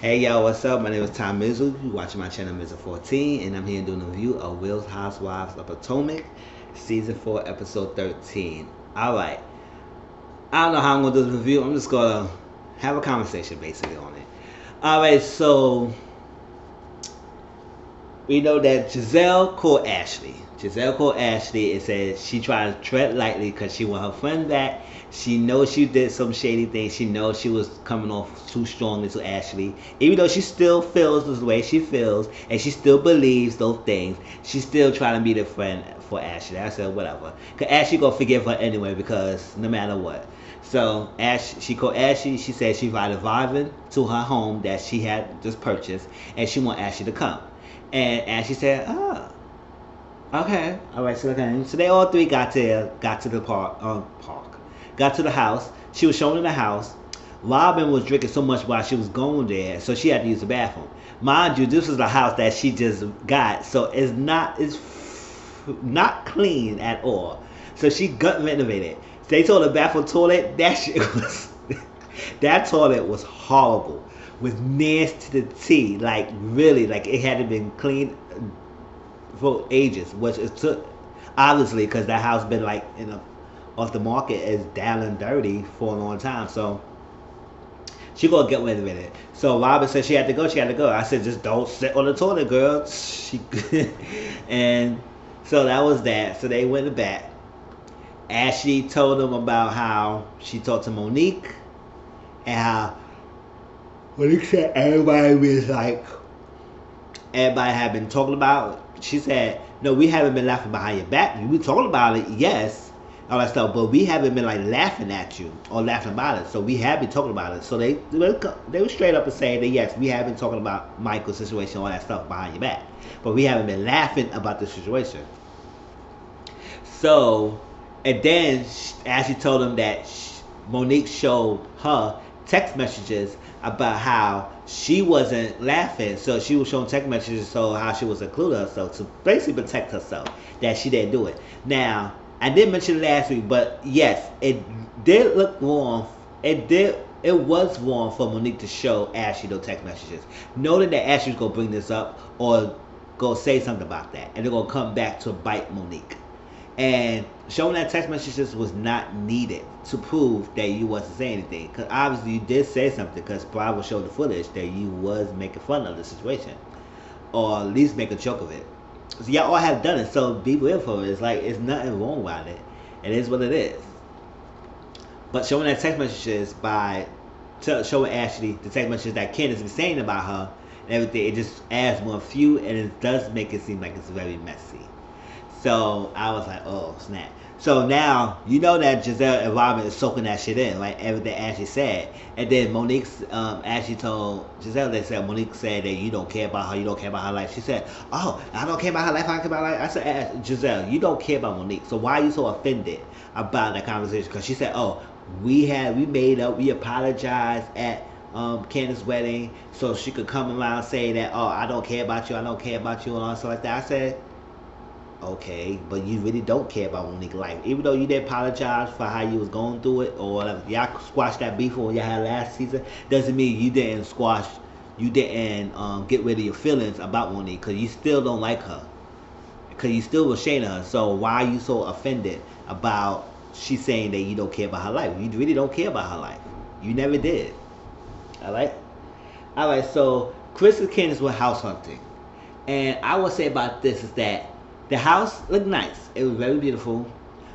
Hey y'all, what's up? My name is Tom Mizzle. You watching my channel E13, and I'm here doing a review of Will's Housewives of Potomac, Season 4, Episode 13. Alright, I don't know how I'm going to do this review. I'm just going to have a conversation basically on it. Alright, so we know that Giselle called Ashley. Giselle called Ashley and said she tried to tread lightly because she want her friend back. She knows she did some shady things. She knows she was coming off too strongly to Ashley. Even though she still feels the way she feels and she still believes those things, she's still trying to be the friend for Ashley. I said, whatever. Because Ashley going to forgive her anyway because no matter what. So she called Ashley. She said she invited Marvin to her home that she had just purchased and she want Ashley to come. And she said, "Oh, okay, all right." So okay, so they all three got to the got to the house. She was showing them the house. Robin was drinking so much while she was going there, so she had to use the bathroom. Mind you, this was the house that she just got, so it's not clean at all. So she gut renovated. They told the bathroom toilet that shit was that toilet was horrible, was nasty to the T. Like really, like it hadn't been cleaned for ages, which it took obviously because that house been like off the market is down and dirty for a long time. So she gonna get rid of it. So Robin said she had to go. She had to go. I said just don't sit on the toilet, girl. She and so that was that. So they went to bed. Ashley told them about how she talked to Monique and how Monique said everybody was like everybody had been talking about. She said, "No, we haven't been laughing behind your back. We talking about it, yes, all that stuff, but we haven't been like laughing at you or laughing about it. So we have been talking about it." So they were straight up and saying that yes, we have been talking about Michael's situation, all that stuff behind your back, but we haven't been laughing about the situation. So, and then Ashley told them that Monique showed her text messages about how she wasn't laughing. So she was showing text messages so how she was including herself to basically protect herself, that she didn't do it. Now, I did mention it last week, but yes, it did look wrong. It was wrong for Monique to show Ashley those text messages, knowing that Ashley was gonna bring this up or go say something about that, and they're gonna come back to bite Monique. And showing that text messages was not needed to prove that you wasn't saying anything. Because obviously you did say something because Bravo showed the footage that you was making fun of the situation. Or at least make a joke of it. So y'all all have done it, so be real for it. It's like, it's nothing wrong about it. It is what it is. But showing that text messages by showing Ashley the text messages that Candace was saying about her and everything, it just adds more fuel and it does make it seem like it's very messy. So I was like, oh snap. So now you know that Giselle and Robin is soaking that shit in, like everything Ashley said. And then Monique's Ashley told Giselle, they said Monique said that you don't care about her, you don't care about her life. She said, oh, I don't care about her life, I don't care about her life. I said, Giselle, you don't care about Monique, so why are you so offended about that conversation? Because she said, oh, we made up, we apologized at Candace's wedding so she could come around and say that, oh, I don't care about you, I don't care about you, and all stuff like that. I said, okay, but you really don't care about Monique's life. Even though you didn't apologize for how you was going through it, or whatever. Y'all squashed that beef when y'all had last season, doesn't mean you didn't get rid of your feelings about Monique, because you still don't like her. Because you still was ashamed of her. So why are you so offended about she saying that you don't care about her life? You really don't care about her life. You never did. Alright? Alright, so Chris and Candace were house hunting. And I would say about this is that the house looked nice. It was very beautiful,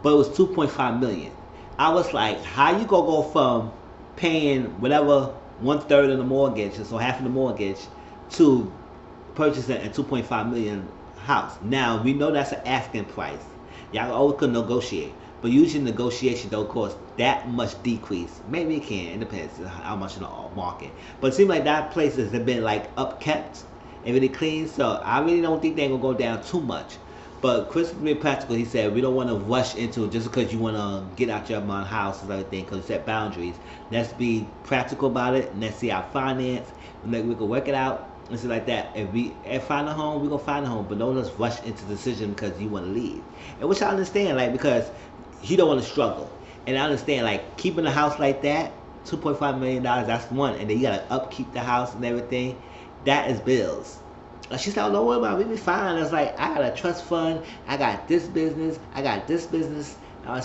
but it was $2.5 million. I was like, how you gonna go from paying whatever 1/3 of the mortgage, so half of the mortgage, to purchasing a $2.5 million house? Now we know that's an asking price. Y'all always could negotiate, but usually negotiation don't cost that much decrease. Maybe it can. It depends how much in the market. But it seems like that place has been like upkept and really clean, so I really don't think they're gonna go down too much. But Chris was really practical. He said, we don't want to rush into it just because you want to get out your own house and everything, because you set boundaries. Let's be practical about it, and let's see our finance, and we can work it out, and stuff like that. If we find a home, we're going to find a home, but don't just rush into the decision because you want to leave. And which I understand, like, because he don't want to struggle. And I understand, like, keeping a house like that, $2.5 million. That's one, and then you gotta upkeep the house and everything. That is bills. She said, "Oh, don't worry about it. We be fine." I was like, "I got a trust fund. I got this business. I got this business.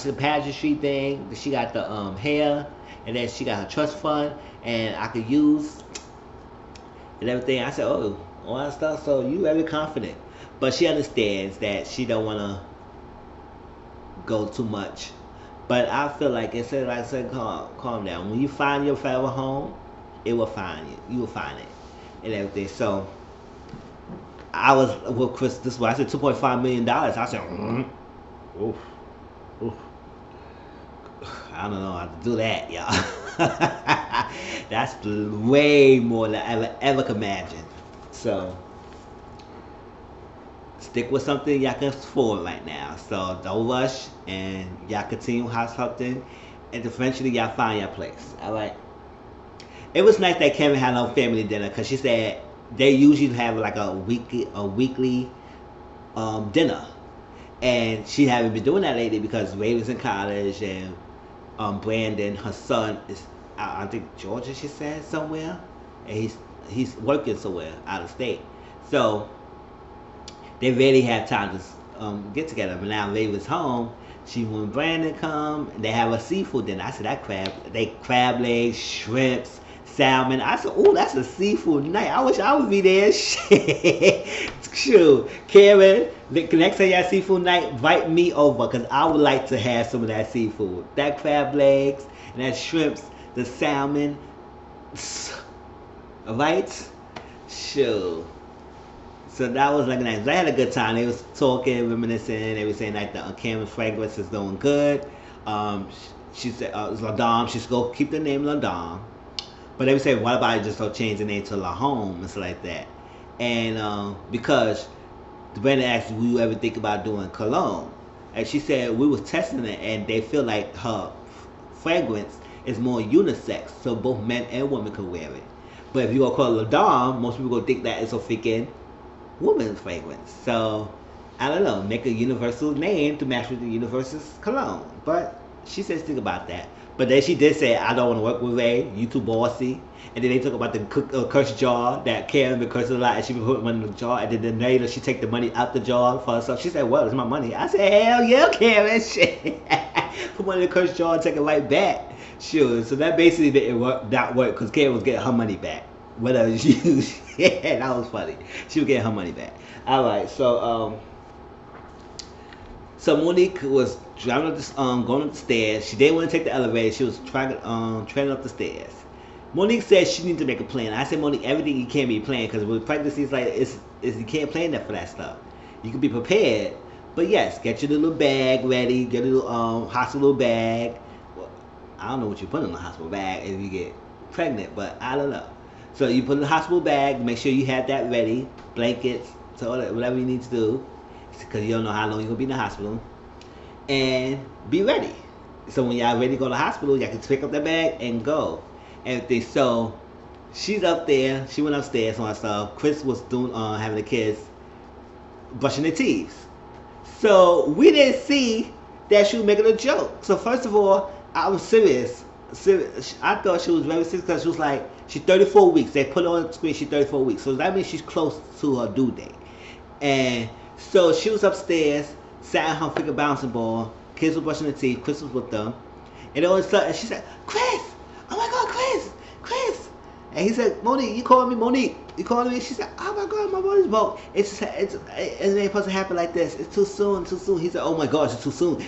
She the pageantry thing. She got the hair, and then she got her trust fund, and I could use and everything." I said, "Oh, all that stuff. So you very confident." But she understands that she don't want to go too much. But I feel like instead, like I said, calm down. When you find your forever home, it will find you. You will find it and everything. So I was with Chris this way. I said $2.5 million. I said, oof, oof. I don't know how to do that, y'all. That's way more than I ever could imagine. So stick with something y'all can afford right now. So don't rush, and y'all continue hustling, and eventually y'all find your place. All right. It was nice that Kevin had no family dinner, because she said they usually have like a weekly dinner, and she haven't been doing that lately because Ray was in college, and Brandon, her son, is I think Georgia. She said somewhere, and he's working somewhere out of state. So they really had time to get together. But now Ray was home. When Brandon come, they have a seafood dinner. I said crab legs, shrimps, salmon. I said, "Oh, that's a seafood night. I wish I would be there." Shoot, Karen, the next time you have seafood night, invite me over, because I would like to have some of that seafood. That crab legs and that shrimps, the salmon. Right? Shoot. So that was like nice. I had a good time. They was talking, reminiscing. They were saying like the Cameron fragrance is doing good. She said it was Ladom. She's going to keep the name Ladom. But they would say, what about just go change the name to La Home and stuff like that? And because Brandon asked, will you ever think about doing cologne? And she said, we was testing it, and they feel like her fragrance is more unisex, so both men and women could wear it. But if you gonna call it Ladom, most people gonna think that it's a freaking woman's fragrance. So I don't know, make a universal name to match with the universal cologne. But she says think about that. But then she did say, I don't want to work with Ray, you too bossy. And then they talk about the curse jar that Karen been cursing a lot, and she been putting money in the jar, and then later she take the money out the jar for herself. She said, well, it's my money. I said, hell yeah, Karen, shit. Put money in the curse jar and take it right back. Sure. So that basically didn't work, because Karen was getting her money back. Whatever she used. Yeah, that was funny. She was getting her money back. Alright, so Monique was driving up going up the stairs. She didn't want to take the elevator. She was training up the stairs. Monique said she needs to make a plan. I said, Monique, everything you can't be planning, because with pregnancy, it's like you can't plan that for that stuff. You can be prepared, but yes, get your little bag ready. Get a little hospital bag. Well, I don't know what you put in the hospital bag if you get pregnant, but I don't know. So you put in the hospital bag. Make sure you have that ready. Blankets, so whatever you need to do, because you don't know how long you're gonna be in the hospital, and be ready. So when y'all ready to go to the hospital, y'all can pick up that bag and go. Everything. So she's up there. She went upstairs on herself. Chris was doing having the kids brushing their teeth. So we didn't see that she was making a joke. So first of all, I was serious. I thought she was very serious, because she was like, she's 34 weeks. They put on the screen, she's 34 weeks. So that means she's close to her due date. And so she was upstairs, sat in her freaking bouncing ball. Kids were brushing their teeth. Chris was with them. And all of a sudden, she said, Chris! Oh my God, Chris! And he said, Monique, you calling me Monique? You calling me? She said, oh my God, my body's broke. It ain't supposed to happen like this. It's too soon. He said, oh my gosh, it's too soon.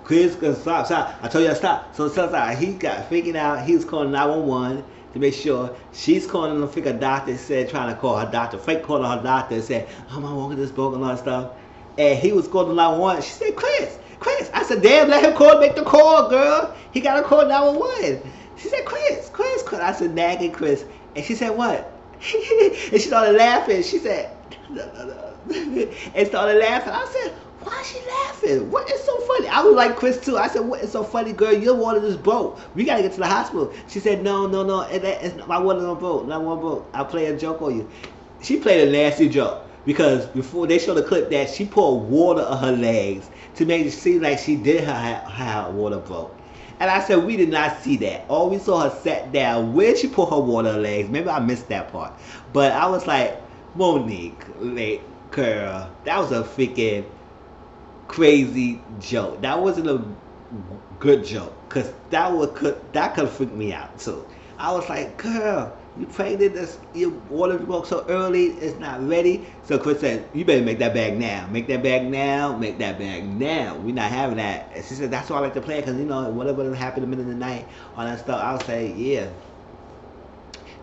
Chris, stop. I told you to stop. So he got freaking out. He was calling 911 to make sure. She's calling the freaking doctor, trying to call her doctor. Frank called her doctor and said, oh my God, this broke and all that stuff. And he was calling 911. She said, Chris. I said, damn, let him call, make the call, girl. He got to call 911. She said, Chris. I said, nagging Chris. And she said, what? And she started laughing. She said, no. And started laughing. I said, why is she laughing? What is so funny? I was like Chris too. I said, what is so funny, girl? Your water is broke. We got to get to the hospital. She said, no. My water's not broke. Not one broke. I play a joke on you. She played a nasty joke. Because before they showed the clip that she poured water on her legs to make it seem like she did have water broke. And I said, we did not see that. All we saw her sat down. Where she put her water legs? Maybe I missed that part. But I was like, Monique, like, girl, that was a freaking crazy joke. That wasn't a good joke. Because that could freak me out, too. I was like, girl, you pregnant? Your water broke so early, it's not ready. So Chris said, you better make that bag now. Make that bag now. Make that bag now. We're not having that. And she said, that's why I like to play, because, you know, whatever happened in the middle of the night, all that stuff, I'll say, yeah,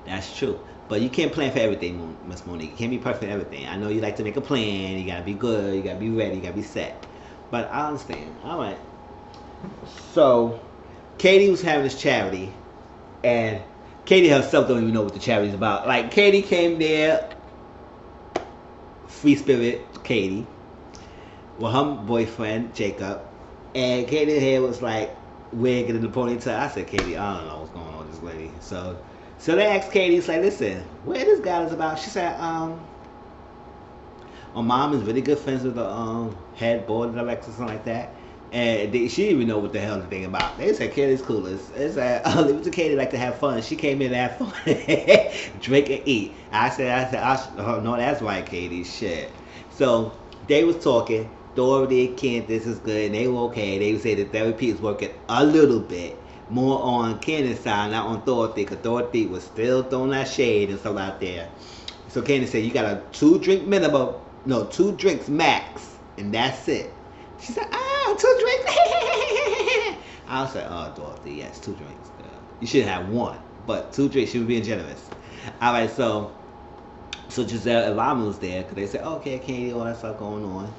that's true. But you can't plan for everything, Miss Monique. You can't be perfect in everything. I know you like to make a plan. You got to be good. You got to be ready. You got to be set. But I understand. All right. So Katie was having this charity, and Katie herself don't even know what the charity is about. Like, Katie came there, free spirit Katie, with her boyfriend Jacob, and Katie here was like wig in the ponytail. I said, Katie, I don't know what's going on with this lady. So they asked Katie, it's like, listen, what this guy is about? She said, my mom is really good friends with the head board director or something like that. And she didn't even know what the hell the thing about. They said Katie's coolest. They said, leave it to Katie like to have fun. She came in to have fun. Drink and eat. I said, oh, no, that's right, Katie. Shit. So they was talking. Dorothy and Candace is good, and they were okay. They would say that therapy is working a little bit more on Candace's side, not on Dorothy, because Dorothy was still throwing that shade and stuff out there. So Candace said, you got a 2 drinks max, and that's it. She said, 2 drinks. I was like, oh, Dorothy, yes, 2 drinks. You should have 1, but 2 drinks, she was being generous. All right, so Giselle and Lama was there, because they said, okay, Katie, all that stuff going on.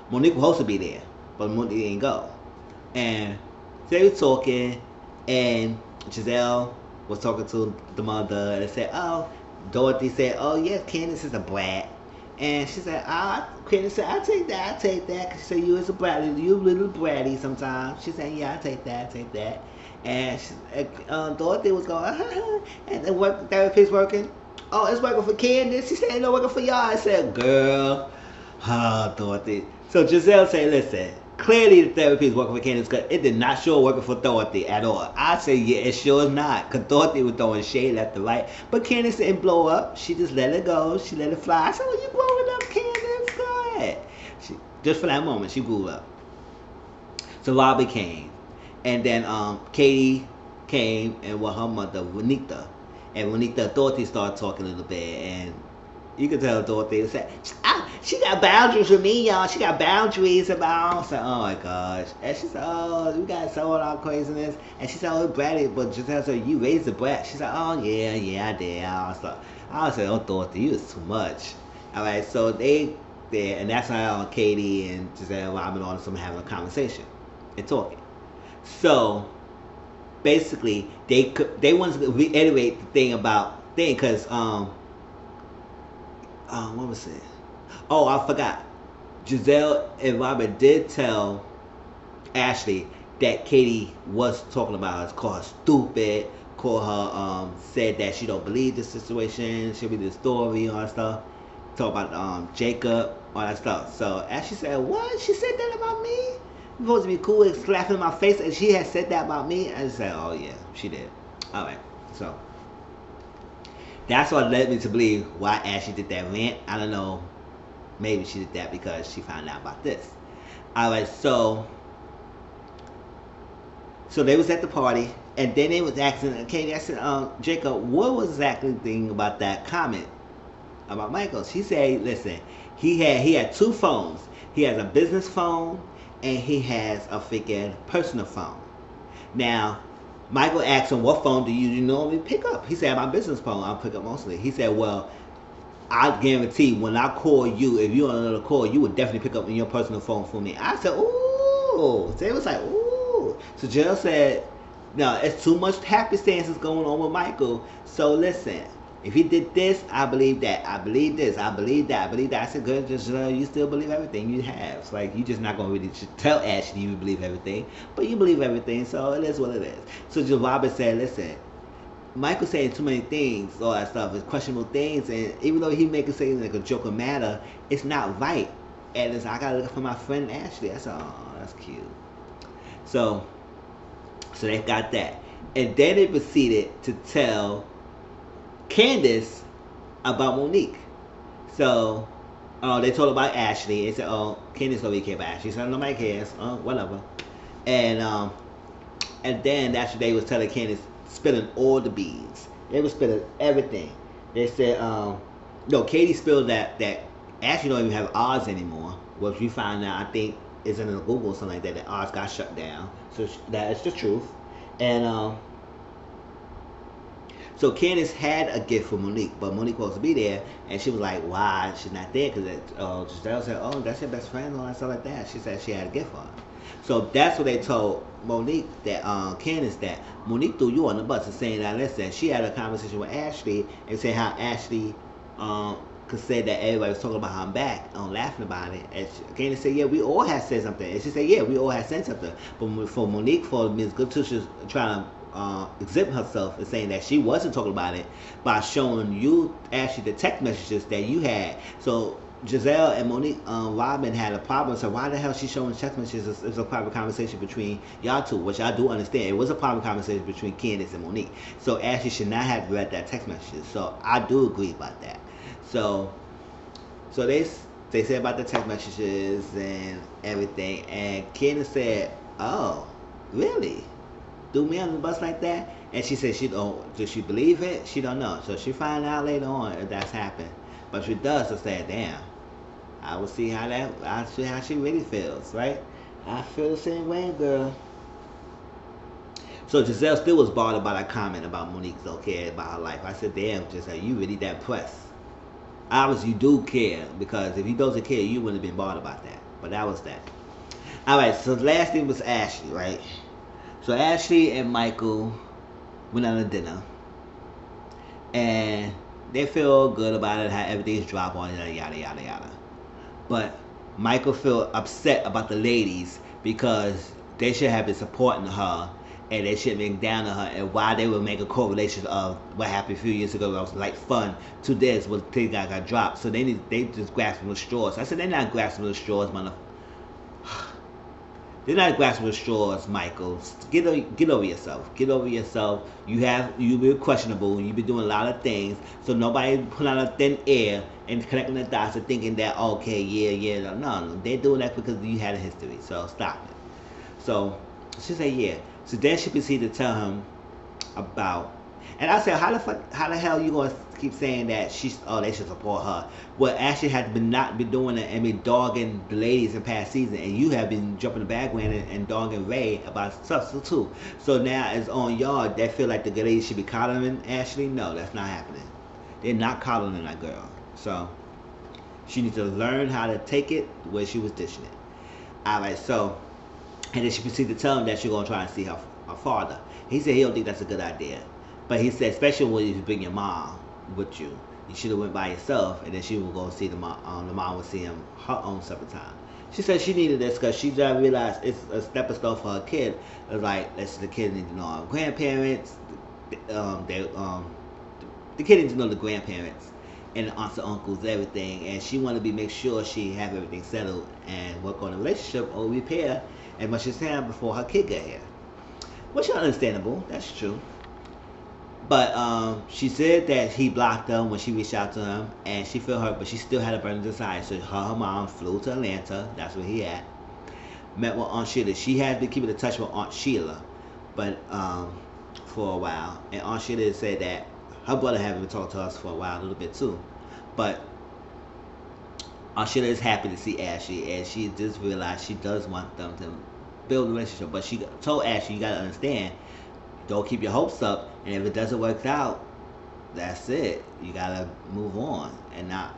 Monique was supposed to be there, but Monique didn't go. And they were talking, and Giselle was talking to the mother, and they said, oh, Dorothy said, oh, yes, Candace is a brat. And she said, Candace said, I take that. Cause she said, you is a bratty, you a little bratty sometimes. She said, yeah, I take that. And Dorothy was going, and the therapy's working. Oh, it's working for Candace. She said, it's not working for y'all. I said, girl, Dorothy. So Giselle said, listen, clearly the therapy is working for Candace, because it did not show working for Dorothy at all. I said, yeah, it sure is not, because Dorothy was throwing shade left and right. But Candace didn't blow up. She just let it go. She let it fly. I said, well, you growing up, Candace? Go ahead. Just for that moment, she grew up. So Robbie came. And then Katie came, and with her mother, Juanita. And Juanita, Dorothy started talking a little bit, and you could tell Dorothy said, she got boundaries with me, y'all. She got boundaries about. I said, oh my gosh. And she said, oh, we got so all our craziness. And she said, oh, bratty. But Giselle said, you raised a brat. She said, oh, yeah, I did. I said, oh, Dorothy, you was too much. All right, so they there, and that's how Katie and Giselle and Robin all of them having a conversation and talking. So basically, they wanted to reiterate the thing about because what was it? Oh, I forgot. Giselle and Robin did tell Ashley that Katie was talking about her, called her stupid, called her, said that she don't believe this situation, she'll be the story, all that stuff. Talk about Jacob, all that stuff. So Ashley said, what? She said that about me? You're supposed to be cool and slapping in my face, and she had said that about me? I said, oh yeah, she did. Alright, so that's what led me to believe why Ashley did that rant. I don't know. Maybe she did that because she found out about this. Alright, so they was at the party, and then they was asking Katie, I said, Jacob, what was exactly the thing about that comment about Michael? She said, listen, he had 2 phones. He has a business phone, and he has a freaking personal phone. Now, Michael asked him, what phone do you normally pick up? He said, my business phone, I'll pick up mostly. He said, well, I guarantee when I call you, if you're on another call, you would definitely pick up your personal phone for me. I said, ooh. So they was like, ooh. So Jill said, no, it's too much happenstances going on with Michael. So listen, if he did this, I believe that. I believe this. I believe that. I believe that. I said, good, just you still believe everything you have. It's like, you just not going to really tell Ashley you believe everything. But you believe everything, so it is what it is. So Jill Robert said, listen, Michael saying too many things, all that stuff, is questionable things, and even though he make it say like a joke or matter, it's not right. And it's, I gotta look for my friend Ashley. I said, oh, that's cute. So So they got that. And then they proceeded to tell Candace about Monique. So they told about Ashley. They said, "Oh, Candace nobody care about Ashley." So nobody cares. Whatever. And and then that's what they was telling Candace, spilling all the beans. They was spilling everything. They said, no, Katie spilled that Ashley don't even have odds anymore. Which we found out, I think, is in Google or something like that. The odds got shut down. So that is the truth. And so Candace had a gift for Monique, but Monique was supposed to be there, and she was like, "Why she's not there?" Because Giselle said, "Oh, that's your best friend," and all that stuff like that. She said she had a gift for her. So that's what they told Monique, that Candace, that Monique threw you on the bus and saying that, listen, she had a conversation with Ashley and said how Ashley could say that everybody was talking about her back, laughing about it. And Candace said, "Yeah, we all had said something." And she said, "Yeah, we all had said something." But for Monique, for Ms. Goodtusha trying to exempt herself and saying that she wasn't talking about it by showing you actually the text messages that you had. So Giselle and Monique Robin had a problem. So why the hell she showing text messages? It's a private conversation between y'all two, which I do understand. It was a private conversation between Candace and Monique. So Ashley should not have read that text messages. So I do agree about that. So they said about the text messages and everything, and Candace said, "Oh, really? Threw me on the bus like that?" And she said she don't. Does she believe it? She don't know. So she find out later on if that's happened. But if she does, she'll say, "Damn, I will see how that. I see how she really feels, right?" I feel the same way, girl. So Giselle still was bothered by that comment about Monique's okay about her life. I said, "Damn, Giselle, you really that pressed." Obviously, you do care, because if he doesn't care, you wouldn't have been bothered about that. But that was that. All right. So the last thing was Ashley, right? So Ashley and Michael went out to dinner, and they feel good about it, how everything's dropped on, yada yada yada yada. But Michael feel upset about the ladies because they should have been supporting her, and they should have been down to her, and why they would make a correlation of what happened a few years ago that was like fun to this when things got dropped. So they just grasping the straws. I said, they're not grasping the straws, motherfucker. They're not grasping the straws, Michael. Get over yourself. Get over yourself. You've been questionable. You've been doing a lot of things. So nobody put out of thin air and connecting the dots and thinking that, okay, yeah. No. They're doing that because you had a history. So stop it. So she said, yeah. So then she proceeded to tell him about, and I said, how the hell you gonna keep saying that they should support her? Well, Ashley has not been doing it and been dogging the ladies in past season, and you have been jumping the background and dogging Ray about stuff too. So now it's on y'all that feel like the ladies should be coddling Ashley. No, that's not happening. They're not coddling that girl. So she needs to learn how to take it where she was dishing it. All right, so. And then she proceeded to tell him that she's going to try and see her father. He said he don't think that's a good idea. But he said, especially when you bring your mom with you, you should have went by yourself, and then she would go see the mom. The mom would see him her own separate time. She said she needed this because she just realized it's a stepping stone for her kid. It was like, the kid needs to know our grandparents. The kid needs to know the grandparents and the aunts and uncles, everything. And she wanted to make sure she have everything settled and work on the relationship or repair as much as can before her kid got here. Which is understandable. That's true. But she said that he blocked her when she reached out to him, and she felt hurt, but she still had a burning desire. So her mom flew to Atlanta. That's where he at. Met with Aunt Sheila. She has been keeping in touch with Aunt Sheila, but for a while. And Aunt Sheila said that her brother hadn't been talking to us for a while, a little bit too. But Aunt Sheila is happy to see Ashley, and she just realized she does want them to build a relationship. But she told Ashley, you got to understand, don't keep your hopes up, and if it doesn't work out, that's it. You got to move on and not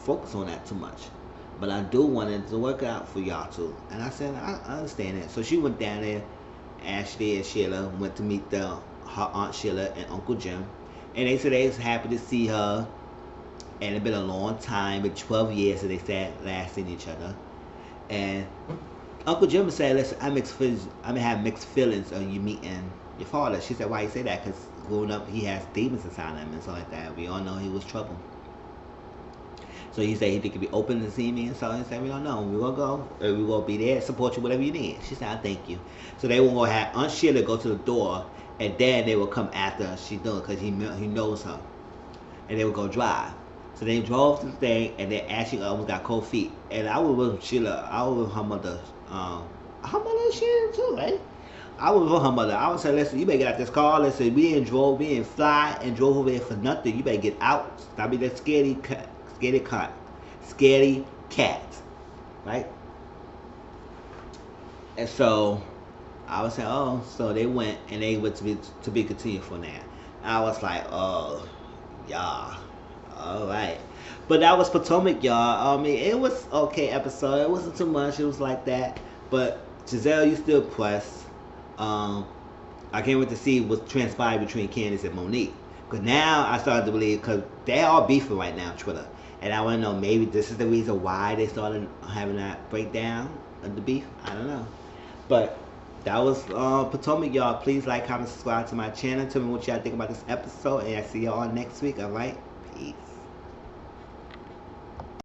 focus on that too much. But I do want it to work out for y'all too. And I said, I understand it. So she went down there. Ashley and Sheila went to meet her Aunt Sheila and Uncle Jim. And they said they was happy to see her. And it's been a long time, but 12 years since they said last seen each other. And Uncle Jim said, listen, I may have mixed feelings on you meeting your father. She said, why you say that? Because growing up, he has demons inside him and stuff like that. We all know he was trouble. So he said he could be open to see me, and so he said, we don't know. We're gonna go. We're gonna be there, support you, whatever you need. She said, I thank you. So they were gonna have Aunt Sheila go to the door, and then they will come after her. She doing because he knows her, and they would go drive. So they drove to the thing, and they actually almost got cold feet. And I was with Sheila. I was with her mother. Her mother is Sheila too, right? I was with her mother. I would say, listen, you better get out this car. Listen, we didn't fly and drove over here for nothing. You better get out. Stop being that scaredy cat, right? And so I was saying, oh, so they went and they went to be continued for that. I was like, oh, yeah, all right. But that was Potomac, y'all. I mean, it was okay episode. It wasn't too much. It was like that. But Giselle, you still pressed. I can't wait to see what's transpired between Candace and Monique. Because now I started to believe, because they're all beefing right now on Twitter. And I want to know, maybe this is the reason why they started having that breakdown of the beef. I don't know. But that was Potomac, y'all. Please like, comment, subscribe to my channel. Tell me what y'all think about this episode. And I see y'all next week, alright? Peace.